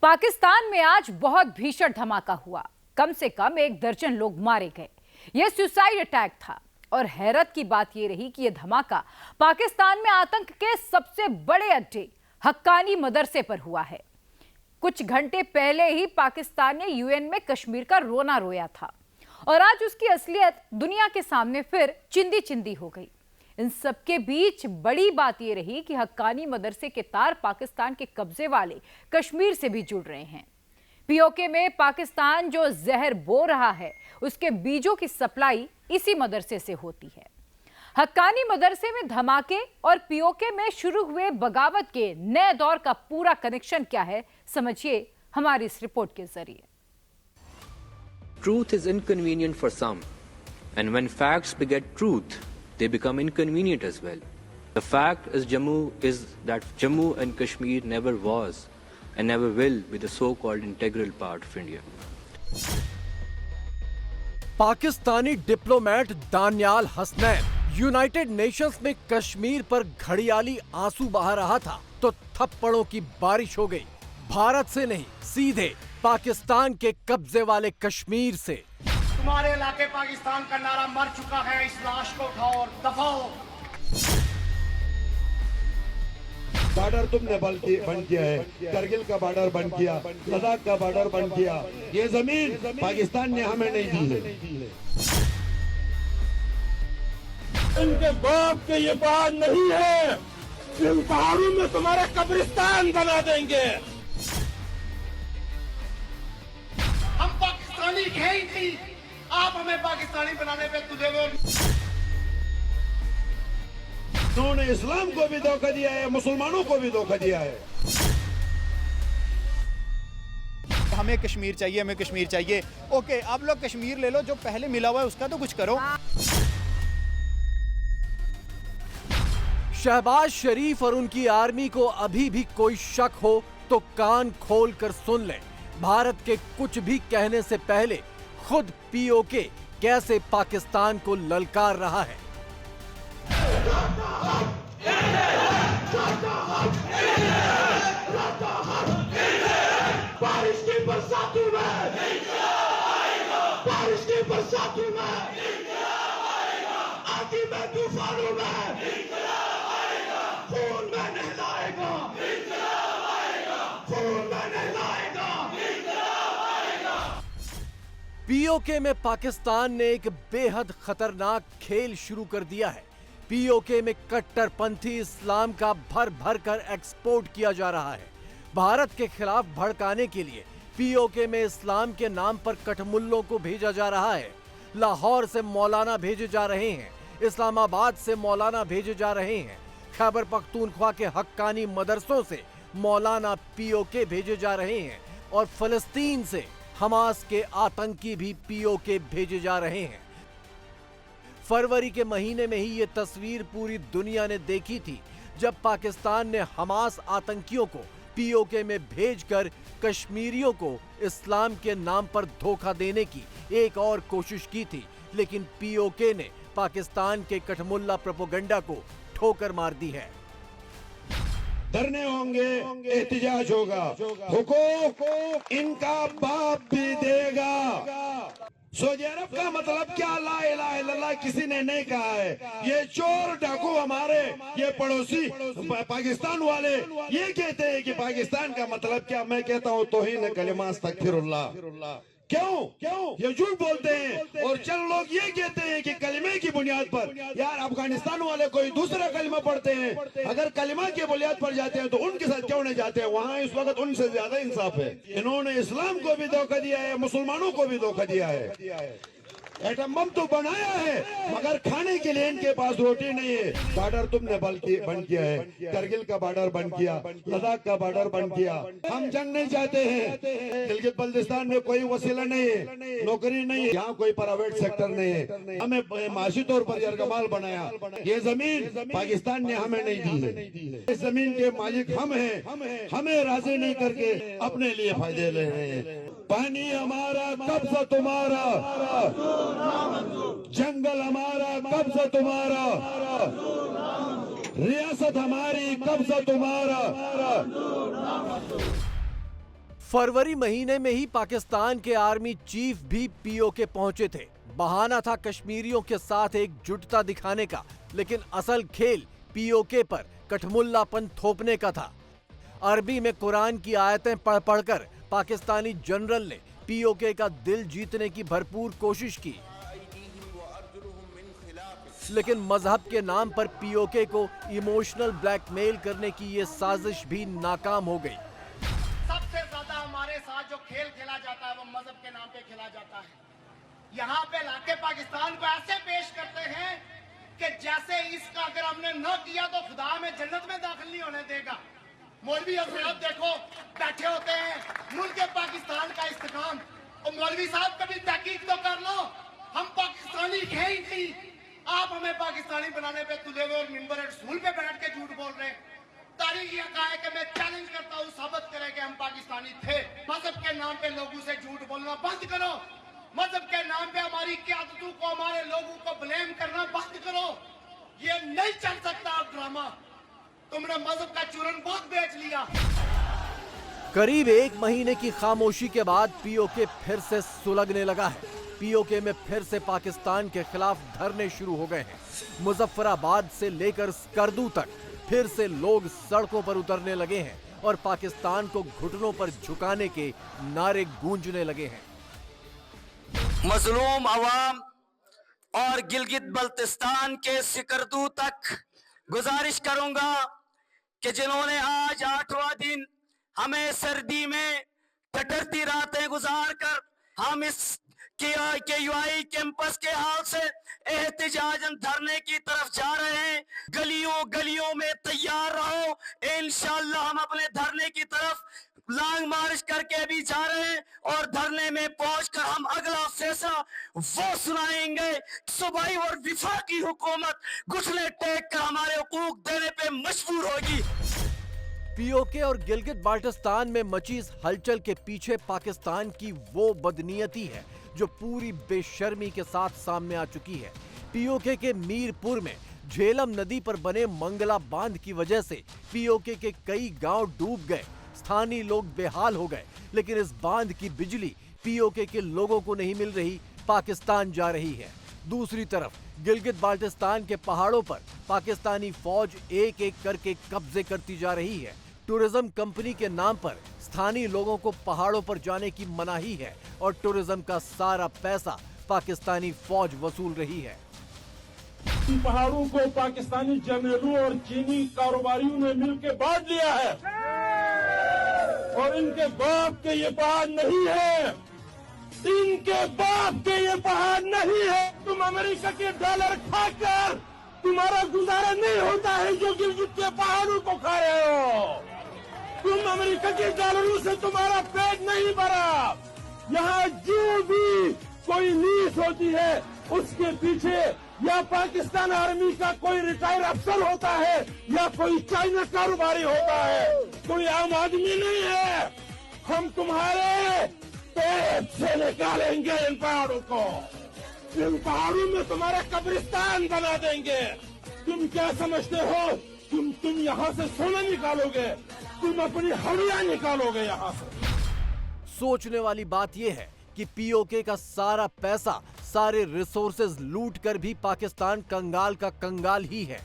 पाकिस्तान में आज बहुत भीषण धमाका हुआ। कम से कम 1 दर्जन लोग मारे गए। यह सुसाइड अटैक था और हैरत की बात यह रही कि यह धमाका पाकिस्तान में आतंक के सबसे बड़े अड्डे हक्कानी मदरसे पर हुआ है। कुछ घंटे पहले ही पाकिस्तान ने यूएन में कश्मीर का रोना रोया था और आज उसकी असलियत दुनिया के सामने फिर चिंदी चिंदी हो गई। इन सबके बीच बड़ी बात यह रही कि हक्कानी मदरसे के तार पाकिस्तान के कब्जे वाले कश्मीर से भी जुड़ रहे हैं। पीओके में पाकिस्तान जो जहर बो रहा है, उसके बीजों की सप्लाई इसी मदरसे से होती है। हक्कानी मदरसे में धमाके और पीओके में शुरू हुए बगावत के नए दौर का पूरा कनेक्शन क्या है, समझिए हमारी इस रिपोर्ट के जरिए। Truth is inconvenient for some, and when facts beget truth, they become inconvenient as well. The fact is that Jammu and Kashmir never was and never will be the so-called integral part of India. Pakistani diplomat Daniyal Hasnain United Nations में कश्मीर पर घड़ियाली आंसू बहा रहा था तो थप्पड़ों की बारिश हो गई। भारत से नहीं, सीधे पाकिस्तान के कब्जे वाले कश्मीर से। तुम्हारे इलाके पाकिस्तान का नारा मर चुका है, इस लाश को उठाओ और दफाओ। बॉर्डर तुमने बंद किया है, करगिल का बॉर्डर बंद किया, लद्दाख का बॉर्डर बंद किया। ये जमीन पाकिस्तान ने हमें नहीं दी है। इनके बाप के ये बात नहीं है, इन पहाड़ों में तुम्हारा कब्रिस्तान बना देंगे। हम पाकिस्तानी है ही नहीं, आप हमें पाकिस्तानी बनाने पे तुझे उन्होंने इस्लाम को भी धोखा दिया है, मुसलमानों को भी धोखा दिया है। हमें कश्मीर चाहिए, हमें कश्मीर चाहिए। ओके, आप लोग कश्मीर ले लो, जो पहले मिला हुआ है उसका तो कुछ करो। शहबाज शरीफ और उनकी आर्मी को अभी भी कोई शक हो तो कान खोल कर सुन ले। भारत के कुछ भी कहने से पहले खुद पीओके कैसे पाकिस्तान को ललकार रहा है। बारिश की बरसातों में, बारिश की बरसातों में, आंधी में, तूफानों में, खून में नहलाएगा, खून में नहलाएगा। पीओके में पाकिस्तान ने एक बेहद खतरनाक खेल शुरू कर दिया है। पीओके में कट्टरपंथी इस्लाम का भर भर कर एक्सपोर्ट किया जा रहा है। भारत के खिलाफ भड़काने के लिए पीओके में इस्लाम के नाम पर कठमुल्लों को भेजा जा रहा है। लाहौर से मौलाना भेजे जा रहे हैं, इस्लामाबाद से मौलाना भेजे जा रहे हैं, खैबर पख्तूनख्वा के हक्कानी मदरसों से मौलाना पीओके भेजे जा रहे हैं और फलस्तीन से हमास के आतंकी भी पीओके भेजे जा रहे हैं। फरवरी के महीने में ही ये तस्वीर पूरी दुनिया ने देखी थी, जब पाकिस्तान ने हमास आतंकियों को पीओके में भेजकर कश्मीरियों को इस्लाम के नाम पर धोखा देने की एक और कोशिश की थी, लेकिन पीओके ने पाकिस्तान के कठमुल्ला प्रोपेगेंडा को ठोकर मार दी है। धरने होंगे, एहतिजाज होगा, हुकूक इनका बाप भी देगा। सऊदी अरब का मतलब क्या? ला इलाहा इल्लल्लाह किसी ने नहीं कहा है। ये चोर डाकू हमारे ये पड़ोसी पाकिस्तान वाले ये कहते हैं कि पाकिस्तान का मतलब क्या? मैं कहता हूँ तौहीन कलिमा अस्तगफिरुल्लाह। क्यों ये झूठ बोलते हैं? और चंद लोग ये कहते हैं कि कलिमे की बुनियाद पर, यार अफगानिस्तान वाले कोई दूसरा कलिमा पढ़ते हैं, अगर कलिमा की बुनियाद पर जाते हैं तो उनके साथ क्यों नहीं जाते हैं? वहाँ इस वक्त उनसे ज्यादा इंसाफ है। इन्होंने इस्लाम को भी धोखा दिया है, मुसलमानों को भी धोखा दिया है। एटम बम तो बनाया है, मगर खाने के लिए इनके पास रोटी नहीं है। बॉर्डर तुमने बंद किया है, करगिल का बॉर्डर बंद किया, लद्दाख का बॉर्डर बंद किया। हम जंग नहीं चाहते हैं। गिलगित बल्तिस्तान में कोई वसीला नहीं है, नौकरी नहीं है, यहाँ कोई प्राइवेट सेक्टर नहीं है। हमें माशी तौर पर यरगमाल बनाया। ये जमीन पाकिस्तान ने हमें नहीं दी है। इस जमीन के मालिक हम हैं, हमें राजी नहीं करके अपने लिए फायदे ले रहे हैं। पानी हमारा, कब्जा तुम्हारा, जंगल हमारा, कब्जा तुम्हारा, रियासत हमारी, कब्जा तुम्हारा। फरवरी महीने में ही पाकिस्तान के आर्मी चीफ भी पीओके पहुंचे थे। बहाना था कश्मीरियों के साथ एकजुटता दिखाने का, लेकिन असल खेल पीओके पर कठमुल्लापन थोपने का था। अरबी में कुरान की आयतें पढ़ पढ़कर पाकिस्तानी जनरल ने पीओके का दिल जीतने की भरपूर कोशिश की, लेकिन मजहब के नाम पर पीओके को इमोशनल ब्लैकमेल करने की ये साजिश भी नाकाम हो गई। सबसे ज्यादा हमारे साथ जो खेल खेला जाता है वो मजहब के नाम पे खेला जाता है। यहाँ पे लाके पाकिस्तान को ऐसे पेश करते हैं कि जैसे इसका अगर हमने न किया तो खुदा हमें जन्नत में दाखिल नहीं होने देगा। मौलवी हजरात देखो बैठे होते हैं मुल्क पाकिस्तान का इस्तेकाम, और मौलवी साहब कभी तहकीक तो कर लो, हम पाकिस्तानी हैं ही नहीं। आप हमें पाकिस्तानी बनाने पे तुले हुए और मिंबर रसूल पे बैठ के झूठ बोल रहे हैं। तारीख यह कहा है कि मैं चैलेंज करता हूँ, साबित करें कि हम पाकिस्तानी थे। मजहब के नाम पे लोगों से झूठ बोलना बंद करो। मजहब के नाम पे हमारी क़यादतों को, हमारे लोगों को ब्लेम करना बंद करो। ये नहीं चल सकता अब ड्रामा। तुमने मजहब का चूरन बहुत बेच लिया। करीब 1 महीने की खामोशी के बाद पीओके फिर से सुलगने लगा है। पीओके में फिर से पाकिस्तान के खिलाफ धरने शुरू हो गए हैं। मुजफ्फराबाद से लेकर स्कर्दू तक फिर से लोग सड़कों पर उतरने लगे हैं और पाकिस्तान को घुटनों पर झुकाने के नारे गूंजने लगे हैं। मजलूम अवाम और गिलगित बल्तिस्तान के सिकरदू तक गुजारिश करूंगा कि जिन्होंने आज 8वां दिन हमें सर्दी में ठठरती रातें गुजार कर हम इस KUI कैंपस के हाल से एहतिजाजन धरने की तरफ जा रहे हैं। गलियों गलियों में तैयार रहो, इंशाअल्लाह हम अपने धरने की तरफ लॉन्ग मार्च करके भी जा रहे हैं और धरने में पहुंचकर हम अगला फैसला वो सुनाएंगे। सूबाई और विफाकी हुकूमत घुटने टेक कर हमारे हुकूक देने पे मजबूर होगी। पीओके और गिलगित बाल्टिस्तान में मची इस हलचल के पीछे पाकिस्तान की वो बदनीयती है जो पूरी बेशर्मी के साथ सामने आ चुकी है। पीओके के मीरपुर में झेलम नदी पर बने मंगला बांध की वजह से पीओके के कई गांव डूब गए, स्थानीय लोग बेहाल हो गए। लेकिन इस बांध की बिजली पीओके के लोगों को नहीं मिल रही, पाकिस्तान जा रही है। दूसरी तरफ गिलगित बाल्टिस्तान के पहाड़ों पर पाकिस्तानी फौज एक एक करके कब्जे करती जा रही है। टूरिज्म कंपनी के नाम पर स्थानीय लोगों को पहाड़ों पर जाने की मनाही है और टूरिज्म का सारा पैसा पाकिस्तानी फौज वसूल रही है। इन पहाड़ों को पाकिस्तानी जर्नलों और चीनी कारोबारियों ने मिलकर बांट लिया है और इनके बाप के ये पहाड़ नहीं है, इनके बाप के ये पहाड़ नहीं है। तुम अमेरिका के डॉलर खाकर तुम्हारा गुजारा नहीं होता है जो गिलगित के पहाड़ों को खा रहे हो। तुम अमेरिका के डॉलरों से तुम्हारा पेट नहीं भरा। यहाँ जो भी कोई न्यूज होती है उसके पीछे या पाकिस्तान आर्मी का कोई रिटायर्ड अफसर होता है या कोई चाइना कारोबारी होता है, कोई आम आदमी नहीं है। हम तुम्हारे पेट से निकालेंगे इन पहाड़ों को, इन पहाड़ों में तुम्हारा कब्रिस्तान बना देंगे। तुम क्या समझते हो? तुम यहाँ से सोना निकालोगे, तुम अपनी हड्डियां निकालोगे यहाँ से। सोचने वाली बात यह है कि पीओके का सारा पैसा, सारे रिसोर्सेज लूट कर भी पाकिस्तान कंगाल का कंगाल ही है।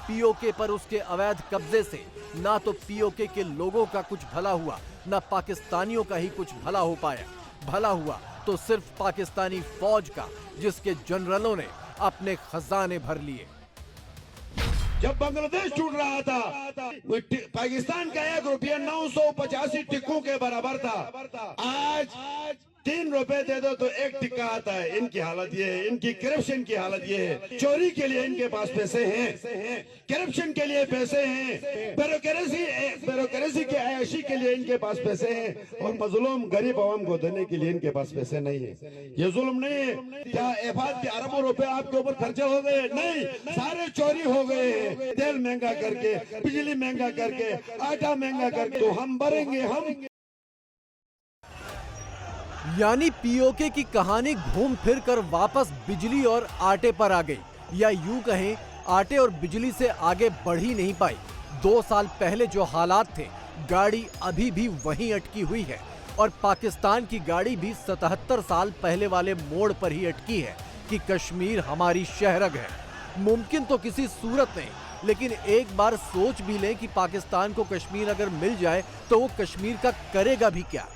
पीओके पर उसके अवैध कब्जे से ना तो पीओके के लोगों का कुछ भला हुआ, ना पाकिस्तानियों का ही कुछ भला हो पाया। भला हुआ तो सिर्फ पाकिस्तानी फौज का, जिसके जनरलों ने अपने खजाने भर लिए। जब बांग्लादेश टूट रहा था पाकिस्तान का 1 रुपया 985 टिक्कों के बराबर था। आज 3 रुपए दे दो तो 1 टिक्का आता है। इनकी हालत ये है, इनकी करप्शन की हालत ये है। चोरी के लिए इनके पास पैसे हैं, करप्शन के लिए पैसे हैं, ब्यूरोक्रेसी की अयाशी के लिए इनके पास पैसे हैं और मजलूम गरीब आवाम को देने के लिए इनके पास पैसे नहीं है। ये जुल्म नहीं है क्या? एफाद के अरबों रुपए आपके ऊपर खर्चे हो गए? नहीं, सारे चोरी हो गए हैं। तेल महंगा करके, बिजली महंगा करके, आटा महंगा करके, तो हम भरेंगे हम। यानी पीओके की कहानी घूम फिर कर वापस बिजली और आटे पर आ गई, या यूं कहें आटे और बिजली से आगे बढ़ ही नहीं पाई। 2 साल पहले जो हालात थे, गाड़ी अभी भी वहीं अटकी हुई है। और पाकिस्तान की गाड़ी भी 77 साल पहले वाले मोड़ पर ही अटकी है कि कश्मीर हमारी शहरग है। मुमकिन तो किसी सूरत नहीं, लेकिन एक बार सोच भी लें कि पाकिस्तान को कश्मीर अगर मिल जाए तो वो कश्मीर का करेगा भी क्या।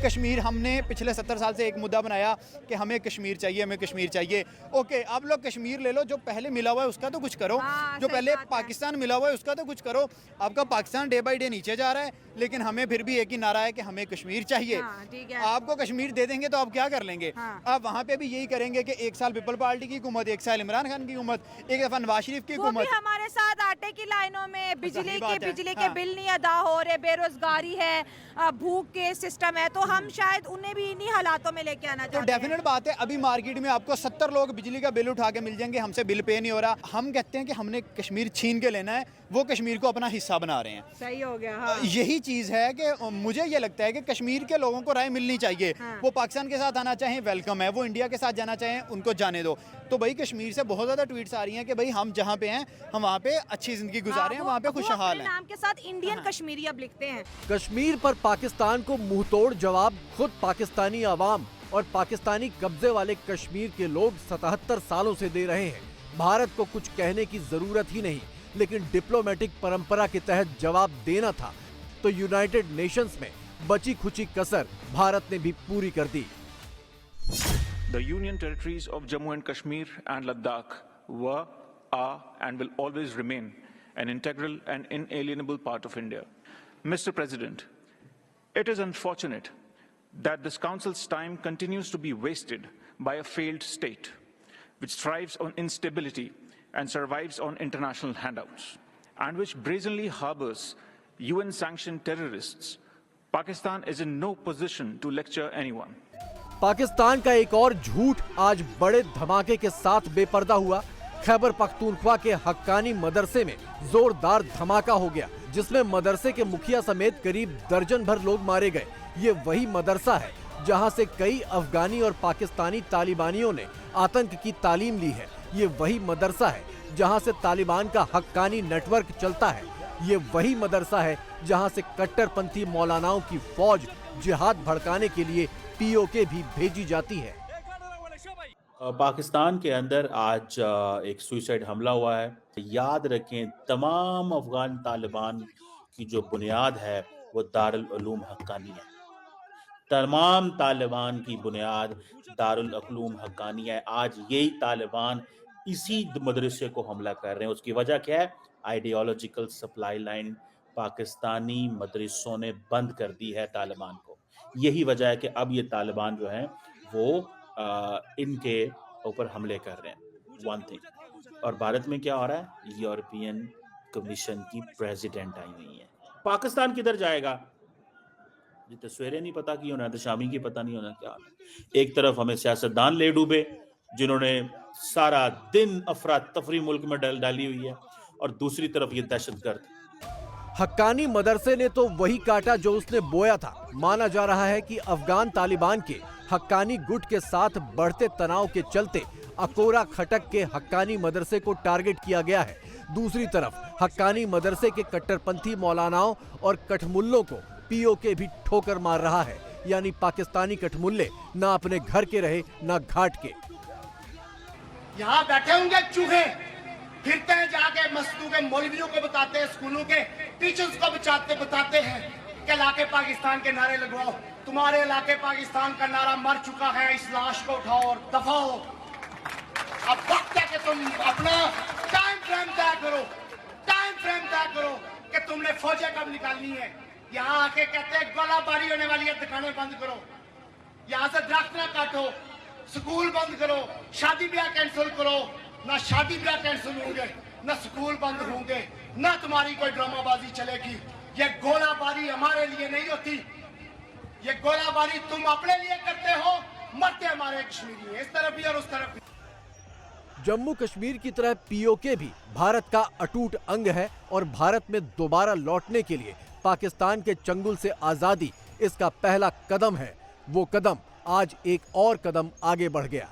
कश्मीर हमने पिछले 70 साल से एक मुद्दा बनाया कि हमें कश्मीर चाहिए, हमें कश्मीर चाहिए। ओके, आप लोग कश्मीर ले लो, जो पहले मिला हुआ है उसका तो कुछ करो। जो पहले पाकिस्तान मिला हुआ है उसका तो कुछ करो। आपका पाकिस्तान डे बाय डे नीचे जा रहा है, लेकिन हमें फिर भी एक ही नारा है कि हमें कश्मीर चाहिए। आपको कश्मीर दे देंगे तो आप क्या कर लेंगे? आप वहाँ पे भी यही करेंगे कि एक साल पीपल पार्टी की हुकूमत, एक साल इमरान खान की हुकूमत, एक दफा नवाज शरीफ की हुकूमत। हमारे साथ आटे की लाइनों में बिजली के बिल नहीं अदा हो रहे, बेरोजगारी है, भूख के सिस्टम है, तो हम शायद उन्हें भी इन्हीं हालातों में लेके आना चाहते हैं। तो डेफिनेट बात है, अभी मार्केट में आपको 70 लोग बिजली का बिल उठा के मिल जाएंगे, हमसे बिल पे नहीं हो रहा। हम कहते हैं कि हमने कश्मीर छीन के लेना है, वो कश्मीर को अपना हिस्सा बना रहे हैं। सही हो गया। हाँ। यही चीज है कि मुझे ये लगता है कि कश्मीर के लोगों को राय मिलनी चाहिए। वो पाकिस्तान के साथ आना चाहें वेलकम है, वो इंडिया के साथ जाना चाहें उनको जाने दो। तो भाई कश्मीर से बहुत ज्यादा ट्वीट्स आ रही हैं कि भाई हम जहाँ पे हैं हम वहाँ पे अच्छी जिंदगी गुजारे हैं, वहाँ पे खुशहाल हैं। नाम के साथ इंडियन कश्मीरी अब लिखते हैं। कश्मीर पर पाकिस्तान को मुंहतोड़ जवाब खुद पाकिस्तानी आवाम और पाकिस्तानी कब्जे वाले कश्मीर के लोग 77 सालों से दे रहे हैं। भारत को कुछ कहने की जरूरत ही नहीं, लेकिन डिप्लोमेटिक परंपरा के तहत जवाब देना था तो यूनाइटेड नेशंस में बची खुची कसर भारत ने भी पूरी कर दी। The Union Territories of Jammu and Kashmir and Ladakh were, are and will always remain an integral and inalienable part of India. Mr. President, it is unfortunate that this Council's time continues to be wasted by a failed state, which thrives on instability and survives on international handouts, and which brazenly harbors UN-sanctioned terrorists. Pakistan is in no position to lecture anyone. Pakistan का एक और झूठ आज बड़े धमाके के साथ बेपर्दा हुआ। खैबर पख्तूनख्वा के हक्कानी मदरसे में जोरदार धमाका हो गया, जिसमें मदरसे के मुखिया समेत करीब दर्जन भर लोग मारे गए। ये वही मदरसा है जहां से कई अफगानी और पाकिस्तानी तालिबानियों ने आतंक की तालीम ली है। ये वही मदरसा है जहां से तालिबान का हक्कानी नेटवर्क चलता है। ये वही मदरसा है जहां से कट्टरपंथी मौलानाओं की फौज जिहाद भड़काने के लिए पीओके भी भेजी जाती है। पाकिस्तान के अंदर आज एक सुसाइड हमला हुआ है। याद रखें, तमाम अफगान तालिबान की जो बुनियाद है वो दारुल उलूम हक्कानी है। तमाम तालिबान की बुनियाद दारुल उलूम हक्कानी है। आज यही तालिबान इसी मदरसे को हमला कर रहे हैं। उसकी वजह क्या है? आइडियोलॉजिकल सप्लाई लाइन पाकिस्तानी मदरसों ने बंद कर दी है तालिबान को। यही वजह है कि अब ये तालिबान जो हैं वो इनके ऊपर हमले कर रहे हैं। One thing. और भारत में क्या हो रहा है? यूरोपियन कमीशन की प्रेसिडेंट आई हुई है। पाकिस्तान किधर जाएगा? ये तस्वीरें नहीं पता की होना, तो शामी की पता नहीं होना क्या। एक तरफ हमें सियासतदान ले डूबे जिन्होंने सारा दिन अफरा तफरी मुल्क में डाली हुई है, और दूसरी तरफ ये दहशतगर्द। हक्कानी मदरसे ने तो वही काटा जो उसने बोया था। माना जा रहा है कि अफगान तालिबान के हक्कानी गुट के साथ बढ़ते तनाव के चलते अकोरा खटक के हक्कानी मदरसे को टारगेट किया गया है। दूसरी तरफ हक्कानी मदरसे के कट्टरपंथी मौलानाओं और कठमुल्लों को पीओके भी ठोकर मार रहा है। यानी पाकिस्तानी कठमुल्ले ना अपने घर के रहे ना घाट के। यहाँ बैठे होंगे चूहे, फिरते हैं जाके मस्जिदों के मौलवियों को बताते हैं, स्कूलों के टीचर्स को बताते हैं कि इलाके पाकिस्तान के नारे लगवाओ। तुम्हारे इलाके पाकिस्तान का नारा मर चुका है, इस लाश को उठाओ और दफाओ। अब वक्त है कि तुम अपना टाइम फ्रेम तय करो कि तुमने फौजें कब निकालनी है। यहाँ आके कहते हैं गोलाबारी होने वाली है, दुकानें बंद करो, यहाँ से दरख्त ना काटो, स्कूल बंद करो, शादी ब्याह कैंसिल करो। ना शादी ब्याह कैंसिल होंगे, ना स्कूल बंद होंगे, ना तुम्हारी कोई ड्रामाबाजी चलेगी। ये गोलाबारी हमारे लिए नहीं होती, ये गोलाबारी तुम अपने लिए करते हो। मरते हमारे कश्मीरी हैं, इस तरफ भी और उस तरफ भी। जम्मू कश्मीर की तरह पीओके भी भारत का अटूट अंग है और भारत में दोबारा लौटने के लिए पाकिस्तान के चंगुल से आजादी इसका पहला कदम है। वो कदम आज एक और कदम आगे बढ़ गया।